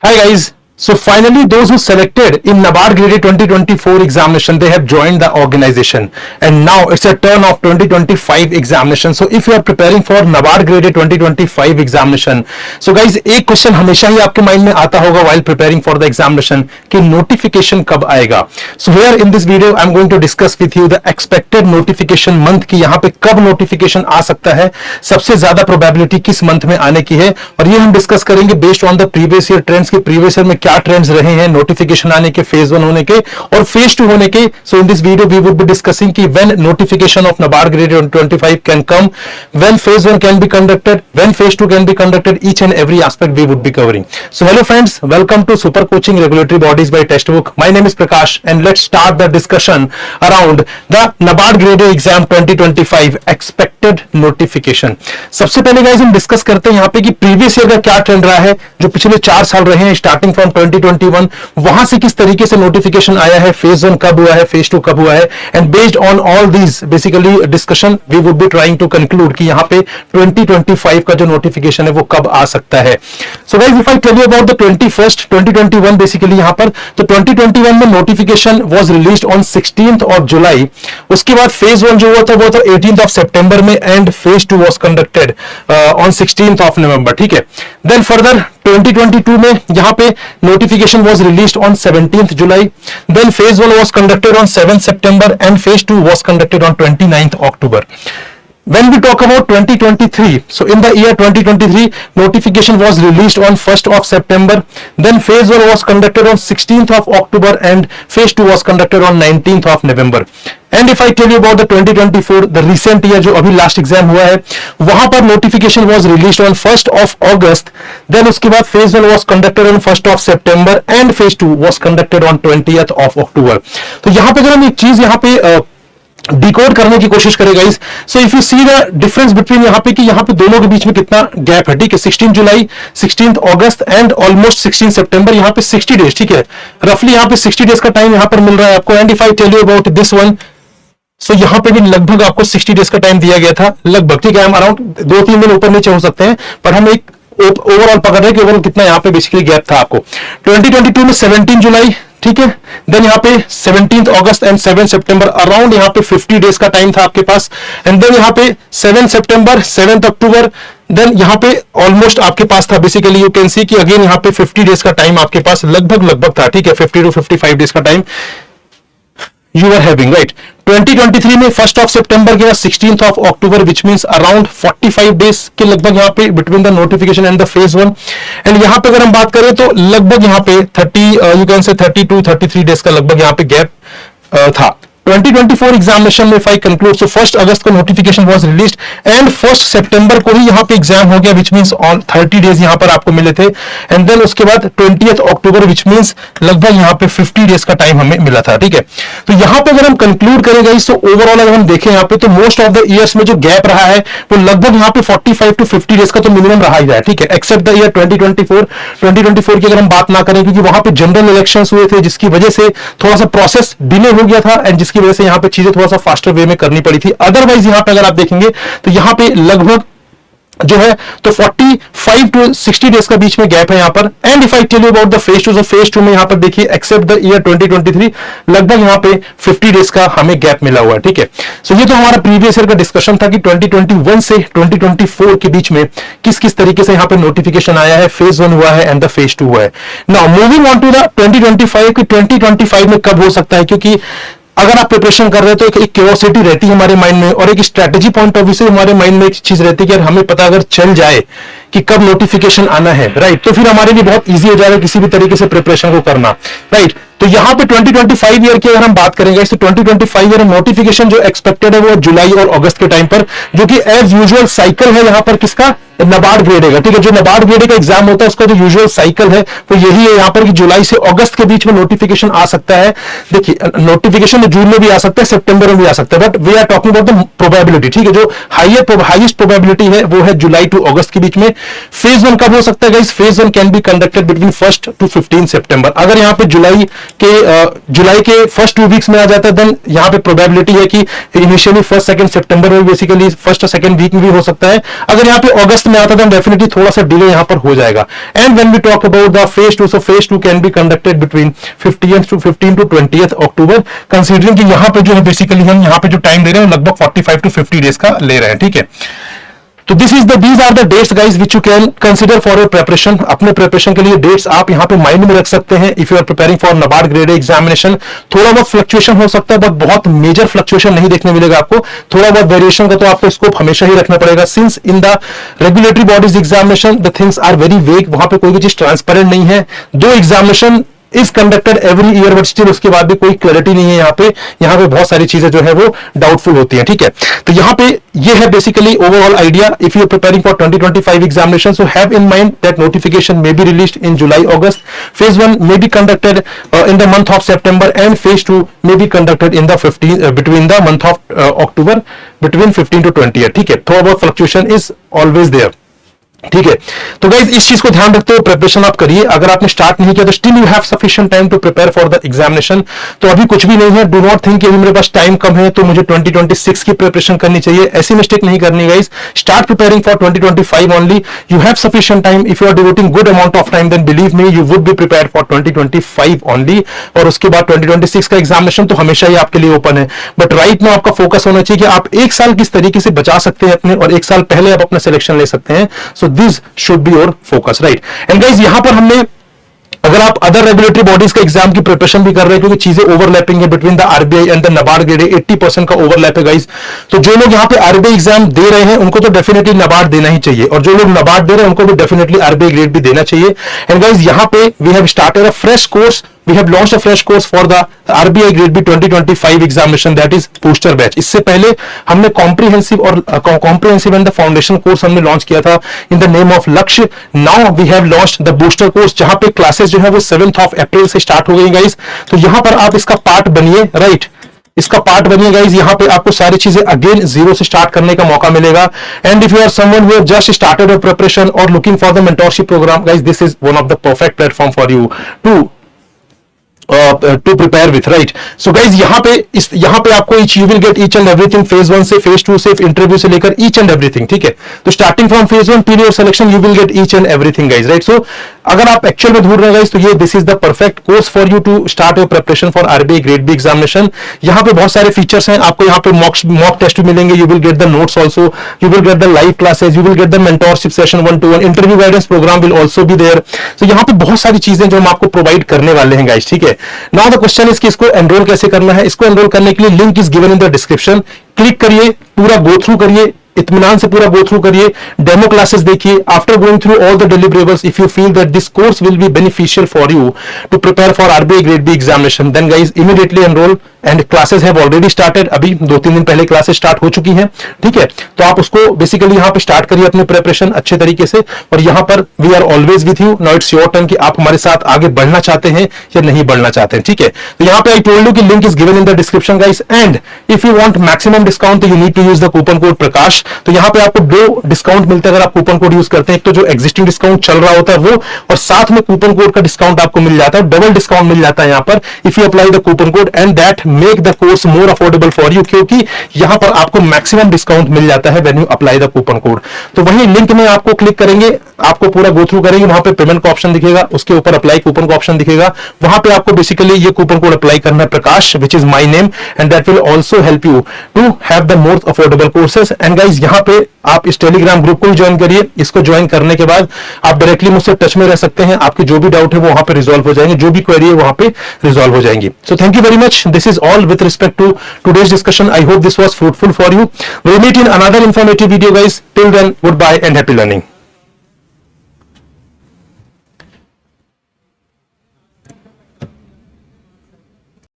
Hi guys. So finally, those who selected in NABARD Grade 2024 examination, they have joined the organization, and now it's a turn of 2025 examination. So if you are preparing for NABARD Grade 2025 examination, so guys, एक question हमेशा ही आपके mind में आता होगा while preparing for the examination कि notification कब आएगा. So here in this video, I'm going to discuss with you the expected notification month कि यहाँ पे कब notification आ सकता है, सबसे ज्यादा probability किस month में आने की है, और ये हम डिस्कस करेंगे based on the previous year trends कि previous year में क्या ट्रेंड्स रहे हैं नोटिफिकेशन आने के, फेज 1 होने के और फेज 2 होने के. So in this video we would be discussing कि when notification of NABARD grade 2025 can come, when phase 1 can be conducted, when phase 2 can be conducted, each and every aspect we would be covering. So hello friends, welcome to super coaching regulatory bodies by Testbook. My name is Prakash and let's start the discussion around the NABARD grade exam 2025 expected notification. सबसे पहले guys हम discuss करते हैं यहाँ पे कि previous year का क्या ट्रेंड रहा है, जो पिछले 4 साल रहे हैं स्टार्टिंग फ्रॉम 2021, वहां से किस तरीके से नोटिफिकेशन आया है, फेज 1 कब हुआ है, फेज 2 कब हुआ है, and based on all these basically discussion we would be trying to conclude कि यहाँ पे 2025 का जो नोटिफिकेशन है वो कब आ सकता है. So guys, if I tell you about the 21st 2021 basically यहाँ पर, तो 2021 में notification was released on 16th of July. उसके बाद फेज 1 जो हुआ था वो था 18th ऑफ सितंबर में, and phase 2 was conducted on 16th of November. ठीक है. देन फर्दर 2022 में यहाँ पे notification was released on 17th July. Then phase 1 was conducted on 7th September and phase 2 was conducted on 29th October. When we talk about 2023, so in the year 2023, notification was released on 1st of September. Then phase 1 was conducted on 16th of October and phase 2 was conducted on 19th of November. And if I tell you about the 2024, the recent year जो अभी last exam हुआ है, वहां पर notification was released on 1st of August. Then उसके बाद phase 1 was conducted on 1st of September and phase 2 was conducted on 20th of October. तो यहाँ पे अगर हम एक चीज यहाँ पे डिकोड करने की कोशिश करेगा इस, so if you see the difference between यहाँ पे कि यहाँ पे दोनों के बीच में कितना गैप है. ठीक है. 16 जुलाई, 16 अगस्त एंड ऑलमोस्ट 16 सितंबर, यहाँ पे 60 डेज. ठीक है. रफली यहाँ पे 60 डेज का टाइम यहाँ पर मिल रहा है आपको. And if I tell you about this one, so यहाँ पे भी लगभग आपको 60 डेज का टाइम दिया गया था लगभग. ठीक है. हम अराउंड 2-3 दिन ऊपर नीचे हो सकते हैं, पर हम एक ओवरऑल पकड़ रहे हैं कि ओवरऑल कितना यहाँ पे बेसिकली गैप था आपको. 2022 में 17 जुलाई, ठीक है. देन यहाँ पे 17 अगस्त एंड 7 सितंबर, अराउंड यहाँ पे 50 डेज का टाइम था आपके पास. एंड देन यहाँ पे 7 सितंबर, 7 अक्टूबर, देन यहाँ पे ऑलमोस्ट आपके पास था बेसिकली, यू कैन सी कि अगेन यहाँ पे 50 डेज का टाइम आपके पास लगभग था. ठीक है. 50 to 55 डेज का time you are having, right? 2023 में 1st ऑफ सितंबर के बाद 16th of October, which means around 45 days के लगभग यहाँ पे between the notification and the phase 1. And यहाँ पे अगर हम बात करें तो लगभग यहाँ पे 30 यू कैन से 32-33 डेज का लगभग यहाँ पे गैप था. 2024 एग्जामिनेशन में फाइव कंक्लूड, सो 1st अगस्त को notification was released and 1st सितंबर को ही यहाँ पे एग्जाम हो गया, विच मींस ऑन 30 डेज यहाँ पर आपको मिले थे. एंड देन उसके बाद 20th अक्टूबर, विच मींस लगभग यहाँ पे 50 डेज का टाइम हमें मिला था. ठीक है. तो यहाँ पे अगर हम कंक्लूड करेंगे तो ओवरऑल अगर हम देखें यहाँ पे, तो मोस्ट ऑफ द ईयर्स में जो गैप रहा है वो लगभग यहाँ पे 45 to 50 डेज का तो मिनिमम रहा ही रहा है. ठीक है. एक्सेप्ट द ईयर 2024 की अगर हम बात ना करें, क्योंकि वहां पे जनरल इलेक्शंस हुए थे जिसकी वजह से थोड़ा सा प्रोसेस डिले हो गया था, एंड जिसकी वजह से यहाँ पे चीजें थोड़ा सा फास्टर वे में करनी पड़ी थी. अदरवाइज यहाँ पे अगर आप देखेंगे तो यहाँ पे लगभग जो है तो 45 to 60 डेज का बीच में गैप है यहाँ पर. And if I tell you about the phase 2, phase 2 में यहाँ पर देखिए एक्सेप्ट द ईयर 2023, लगभग यहाँ पे 50 डेज का हमें गैप मिला हुआ है. ठीक है. सो ये तो हमारा प्रीवियस ईयर का डिस्कशन था कि 2021 से 2024 के बीच में किस किस तरीके से यहाँ पे नोटिफिकेशन आया है, फेज 1 हुआ है एंड द फेज 2 हुआ है. Now moving on to the 2025 कि 2025 में कब हो सकता है, क्योंकि अगर आप प्रिपरेशन कर रहे हो तो एक क्यूरियोसिटी रहती है हमारे माइंड में, और एक स्ट्रेटेजी पॉइंट ऑफ व्यू से हमारे माइंड में एक चीज रहती है कि यार हमें पता अगर चल जाए कि कब नोटिफिकेशन आना है, राइट, तो फिर हमारे लिए बहुत इजी हो जाएगा किसी भी तरीके से प्रिपरेशन को करना, राइट. तो यहाँ पे 2025 ईयर की अगर हम बात करेंगे तो 2025 ईयर नोटिफिकेशन जो एक्सपेक्टेड है वो जुलाई और अगस्त के टाइम पर, जो कि एज यूजुअल साइकिल है यहाँ पर किसका, NABARD ग्रेड का. ठीक है. जो NABARD ग्रेड का एग्जाम होता है उसका जो यूजुअल साइकिल है वो यही है यहाँ पर कि जुलाई से अगस्त के बीच में नोटिफिकेशन आ सकता है. देखिए नोटिफिकेशन जून में भी आ सकता है, सितंबर में भी आ सकता है, but we are talking about the probability. ठीक है. जो हाईएस्ट प्रोबेबिलिटी है वो है जुलाई टू अगस्त के बीच में. फेज 1 कब हो सकता है guys? Phase 1 can be conducted between 1st to 15 सितंबर. अगर यहाँ पे जुलाई कि जुलाई के फर्स्ट 2 वीक्स में आ जाता है, देन यहाँ पे प्रोबेबिलिटी है कि इनिशियली फर्स्ट सेकंड सितंबर में बेसिकली फर्स्ट और सेकंड वीक में भी हो सकता है। अगर यहाँ पे अगस्त में आता है तो डेफिनेटली थोड़ा सा डिले यहाँ पर हो जाएगा। And when we talk about the phase 2, so phase 2 can be conducted between 15 to 20th October, considering कि यहाँ पे जो है बेसिकली हम यहाँ पे जो टाइम दे रहे हैं लगभग 45 to 50 डेज का ले रहे हैं, ठीक है। तो these are the dates guys which you can consider for your preparation। अपने प्रिपरेशन के लिए डेट्स आप यहाँ पे माइंड में रख सकते हैं if you are preparing for NABARD grade A examination. थोड़ा बहुत फ्लक्चुएशन हो सकता है, बट बहुत मेजर फ्लक्चुएशन नहीं देखने मिलेगा आपको। थोड़ा बहुत वेरिएशन का तो आपको स्कोप हमेशा ही रखना पड़ेगा, since in the regulatory bodies examination the things are very vague, वहां पे कोई भी चीज ट्रांसपेरेंट नहीं है। दो examination is conducted every year, but still उसके बाद भी कोई क्लैरिटी नहीं है यहाँ पे बहुत सारी चीजें जो है वो डाउटफुल होती हैं, ठीक है। तो यहाँ पे ये है basically overall idea if you are preparing for 2025 examination. So have in mind that notification may be released in July August. Phase 1 may be conducted in the month of September and phase 2 may be conducted in the between the month of October between 15 to 20th, ठीक है। थोड़ा बहुत fluctuation is always there, ठीक है। तो guys इस चीज को ध्यान रखते हुए प्रिपरेशन आप करिए। अगर आपने स्टार्ट नहीं किया तो still you have sufficient time to prepare for the examination. तो अभी कुछ भी नहीं है, डू नॉट थिंक कि अभी मेरे पास टाइम कम है तो मुझे 2026 की प्रिपरेशन करनी चाहिए, ऐसी मिस्टेक नहीं करनी guys. Start preparing for 2025 only, you have sufficient time. If you are devoting good amount of time then believe me you would be prepare for 2025 only. और उसके बाद 2026 का एग्जामिनेशन तो हमेशा ही आपके लिए ओपन है, बट राइट में आपका फोकस होना चाहिए कि आप एक साल किस तरीके से बचा सकते हैं अपने, और एक साल पहले आप अपना सिलेक्शन ले सकते हैं। So this should your focus, right. And guys यहां पर हमने, अगर आप अदर रेगुलेटरी बॉडीज के एग्जाम की प्रिपरेशन भी कर रहे हैं, क्योंकि चीजें ओवरलैपिंग है between the RBI and the NABARD grade 80% का ओवरलैप है गाइस। तो जो लोग यहाँ पे आरबीआई एग्जाम दे रहे हैं उनको तो डेफिनेटली NABARD देना ही चाहिए, और जो लोग NABARD दे रहे हैं उनको भी डेफिनेटली आरबीआई ग्रेड भी देना चाहिए। एंड गाइस यहाँ पे we have started a fresh course, we have launched a fresh course for the RBI grade B 2025 examination, that is booster batch। इससे पहले हमने comprehensive and the foundation course हमने launch किया था in the name of लक्ष्य। now we have launched the booster course जहां पे classes जो है वो 7th of April से स्टार्ट हो गई गाइस। तो यहां पर आप इसका पार्ट बनिए, राइट, इसका पार्ट बनिए गाइस। यहाँ पे आपको सारी चीजें अगेन जीरो से स्टार्ट करने का मौका मिलेगा। And if you are someone who have just started your preparation और looking for the mentorship program guys, this is one of the perfect platform for you to prepare with, right. So guys यहाँ पे आपको you will get each and everything phase 1 से phase 2 से interview से लेकर each and everything, ठीक है। तो starting from phase 1 till your selection you will get each and everything guys, right. So अगर आप एक्चुअल में ढूंढ रहे हैं गाइज तो ये this is the perfect course for you to start your preparation for RBI grade B examination. यहाँ पे बहुत सारे फीचर्स हैं, आपको यहाँ पे मॉक टेस्ट मिलेंगे, you will get the notes also, you will get the live classes, you will get the mentorship session 1-to-1, interview guidance program will also be there. तो यहाँ पे बहुत सारी चीजें जो हम आपको प्रोवाइड करने वाले हैं गाइज, ठीक है। नाउ द क्वेश्चन इज कि इसको एनरोल कैसे करना है। इसको एनरोल करने के लिए link is given in the description, click करिए, पूरा गो थ्रू करिए, इत्मीनान से पूरा गो थ्रू करिए, डेमो क्लासेस देखिए। After going through all the deliverables, if you feel that this course will be beneficial for you to prepare for RBI grade B examination, then guys immediately enrol and classes have already started. अभी 2-3 दिन पहले classes start हो चुकी हैं, ठीक है। तो आप उसको बेसिकली यहाँ पे स्टार्ट करिए अपनी प्रिपरेशन अच्छे तरीके से, और यहाँ पर we are always with you. Now it's your turn कि आप हमारे साथ आगे बढ़ना चाहते हैं या नहीं बढ़ना चाहते हैं, ठीक है। तो यहाँ पे आई टोल्ड यू कि link is given in the description guys, and if you want maximum discount तो you need to use the coupon code Prakash. तो यहाँ पे आपको 2 डिस्काउंट मिलते हैं अगर आप कूपन कोड यूज करते हैं। एक तो जो एग्जिस्टिंग डिस्काउंट चल रहा होता है वो, और साथ में कूपन कोड का डिस्काउंट आपको मिल जाता है, डबल डिस्काउंट मिल जाता है यहाँ पर if you apply the coupon code, and that make the course more affordable for you, क्योंकि यहां पर आपको मैक्सिमम डिस्काउंट मिल जाता है when you apply the coupon code. तो वही लिंक में आपको क्लिक करेंगे, आपको पूरा गो थ्रू करेंगे, वहां पे पेमेंट का ऑप्शन दिखेगा, उसके ऊपर अप्लाई कूपन का ऑप्शन दिखेगा, वहां पे आपको बेसिकली ये कूपन कोड अप्लाई करना है Prakash, which is my name, and that will also help you to have the more affordable courses. And guys यहाँ पे आप इस टेलीग्राम ग्रुप को ज्वाइन करिए। इसको ज्वाइन करने के बाद आप डायरेक्टली मुझसे टच में रह सकते हैं, आपके जो भी डाउट है वो वहां पे रिजॉल्व हो जाएंगे, जो भी क्वेरी है वहां पे रिजॉल्व हो जाएंगी। So thank you very much, this is all with respect to today's discussion. I hope this was fruitful for you. We'll meet in another informative video guys. Till then, goodbye and happy learning.